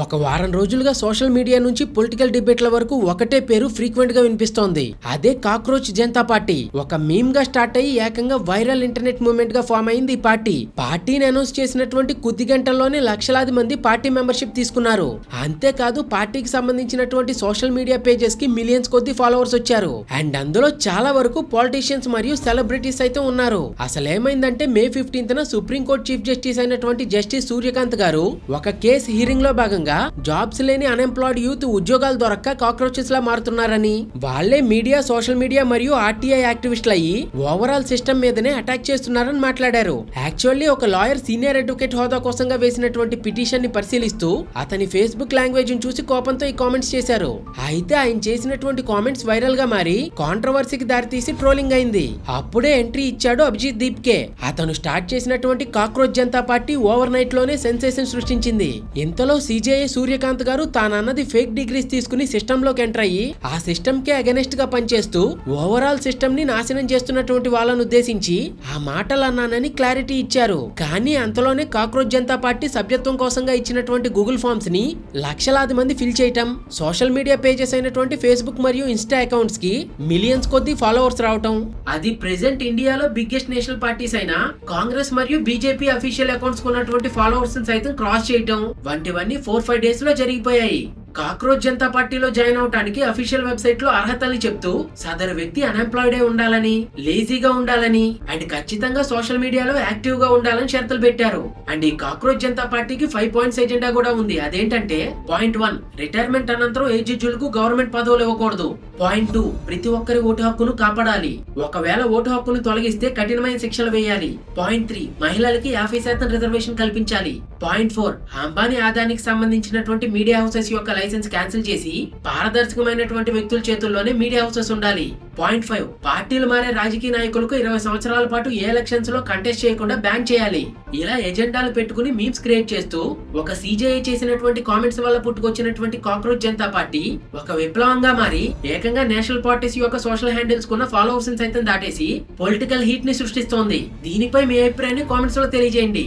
ఒక వారం రోజులుగా సోషల్ మీడియా నుంచి పొలిటికల్ డిబేట్ల వరకు ఒకటే పేరు ఫ్రీక్వెంట్ గా వినిపిస్తోంది. అదే కాక్రోచ్ జనతా పార్టీ. ఒక మీమ్ గా స్టార్ట్ అయ్యి ఏకంగా వైరల్ ఇంటర్నెట్ మూవ్మెంట్ గా ఫామ్ అయింది ఈ పార్టీ. పార్టీని అనౌన్స్ చేసినటువంటి కొద్ది గంటల్లోనే లక్షలాది మంది పార్టీ మెంబర్షిప్ తీసుకున్నారు. అంతేకాదు పార్టీకి సంబంధించినటువంటి సోషల్ మీడియా పేజెస్ కి మిలియన్స్ కొద్ది ఫాలోవర్స్ వచ్చారు. అండ్ అందులో చాలా వరకు పాలిటీషియన్స్ మరియు సెలబ్రిటీస్ అయితే ఉన్నారు. అసలేమైందంటే మే 15న సుప్రీంకోర్టు చీఫ్ జస్టిస్ అయినటువంటి జస్టిస్ సూర్యకాంత్ గారు ఒక కేసు హీరింగ్ లో భాగంగా జాబ్స్ లేని అన్ఎంప్లాయిడ్ యూత్ ఉద్యోగాలు దొరక్క కాక్రోచెస్ లా మారుతున్నారని, వాళ్లే మీడియా, సోషల్ మీడియా మరియు ఆర్టీఐ యాక్టివిస్టులు అయ్యి ఓవరాల్ సిస్టమ్ మీదనే అటాక్ చేస్తున్నారని మాట్లాడారు. యాక్చువల్లీ ఒక లాయర్ సీనియర్ అడ్వకేట్ హోదా కోసంగా వేసినటువంటి పిటిషన్ ని పరిశీలిస్తూ అతని ఫేస్బుక్ లాంగ్వేజ్ ని చూసి కోపంతో ఈ కామెంట్స్ చేశారు. అయితే ఆయన చేసినటువంటి కామెంట్స్ వైరల్ గా మారి కాంట్రవర్సీకి దారితీసి ట్రోలింగ్ అయింది. అప్పుడే ఎంట్రీ ఇచ్చాడు అభిజిత్ దీప్కే. అతను స్టార్ట్ చేసినటువంటి cockroach Janata party over night లోనే సెన్సేషన్ సృష్టించింది. ఇంతలో సీజేఐ సూర్యకాంత్ గారు తానన్నది ఫేక్ డిగ్రీస్ తీసుకుని సిస్టమ్ లోకి ఎంటర్ అయ్యి ఆ సిస్టమ్ కే అగెనెస్ట్ గా పనిచేస్తూ ఓవరాల్ సిస్టమ్ ని నాశనం చేస్తున్నటువంటి వాళ్ళను ఉద్దేశించి ఆ మాటలు అన్నానని క్లారిటీ ఇచ్చారు. కానీ అంతలోనే కాక్రోచ్ జనతా పార్టీ సభ్యత్వం కోసంగా ఇచ్చినటువంటి గూగుల్ ఫామ్స్ ని లక్షలాది మంది ఫిల్ చేయటం, సోషల్ మీడియా పేజెస్ అయినటువంటి ఫేస్బుక్ మరియు ఇన్స్టా అకౌంట్స్ కి మిలియన్స్ కొద్ది ఫాలోవర్స్ రావటం, అది ప్రెసెంట్ ఇండియాలో బిగ్గెస్ట్ నేషనల్ పార్టీస్ అయిన కాంగ్రెస్ మరియు బీజేపీ అఫీషియల్ అకౌంట్స్ ఉన్నటువంటి ఫాలోవర్స్ సైతం క్రాస్ చేయటం వంటివన్నీ 4-5 డేస్ లో జరిగిపోయాయి. కాక్రోచ్ జనతా పార్టీలో జాయిన్ అవటానికి అఫీషియల్ వెబ్సైట్ లో అర్హతల్ని చెప్తూ సదరు వ్యక్తి అన్ఎంప్లాయిడ్ అయి ఉండాలని, లేజీగా ఉండాలని అండ్ ఖచ్చితంగా సోషల్ మీడియాలో యాక్టివ్ గా ఉండాలని షరతులు పెట్టారు. అండ్ ఈ కాక్రోచ్ జనతా పార్టీకి 5 పాయింట్స్ ఎజెండా కూడా ఉంది. అదేంటంటే పాయింట్ 1, రిటైర్మెంట్ అనంతరం ఏజెడ్యులకు గవర్నమెంట్ పదవులు ఇవ్వకూడదు. పాయింట్ 2, ప్రతి ఒక్కరి ఓటు హక్కును కాపాడాలి. ఒకవేళ ఓటు హక్కును తొలగిస్తే కఠినమైన శిక్షలు వేయాలి. పాయింట్ 3, మహిళలకి 50% రిజర్వేషన్ కల్పించాలి. పాయింట్ 4, అంబానీ ఆదానికి సంబంధించినటువంటి మీడియా హౌసెస్ యొక్క లైసెన్స్ క్యాన్సిల్ చేసి పారదర్శకమైనటువంటి వ్యక్తుల చేతుల్లోనే మీడియా హౌసెస్ ఉండాలి. పాయింట్ 5, పార్టీలు మారే రాజకీయ నాయకులకు 20 సంవత్సరాల పాటు ఏ ఎలక్షన్స్ లో కంటెస్ట్ చేయకుండా బ్యాన్ చేయాలి. ఇలా ఎజెండాలు పెట్టుకుని మీమ్స్ క్రియేట్ చేస్తూ ఒక సీజేఐ చేసినటువంటి కామెంట్స్ వల్ల పుట్టుకొచ్చినటువంటి కాక్రోచ్ జనతా పార్టీ ఒక విప్లవంగా మారి ఏకంగా నేషనల్ పార్టీస్ యొక్క సోషల్ హ్యాండిల్స్ కున్న ఫాలోవర్స్ సైతం దాటేసి పొలిటికల్ హీట్ ని సృష్టిస్తోంది. దీనిపై మీ అభిప్రాయాన్ని కామెంట్స్ లో తెలియజేయండి.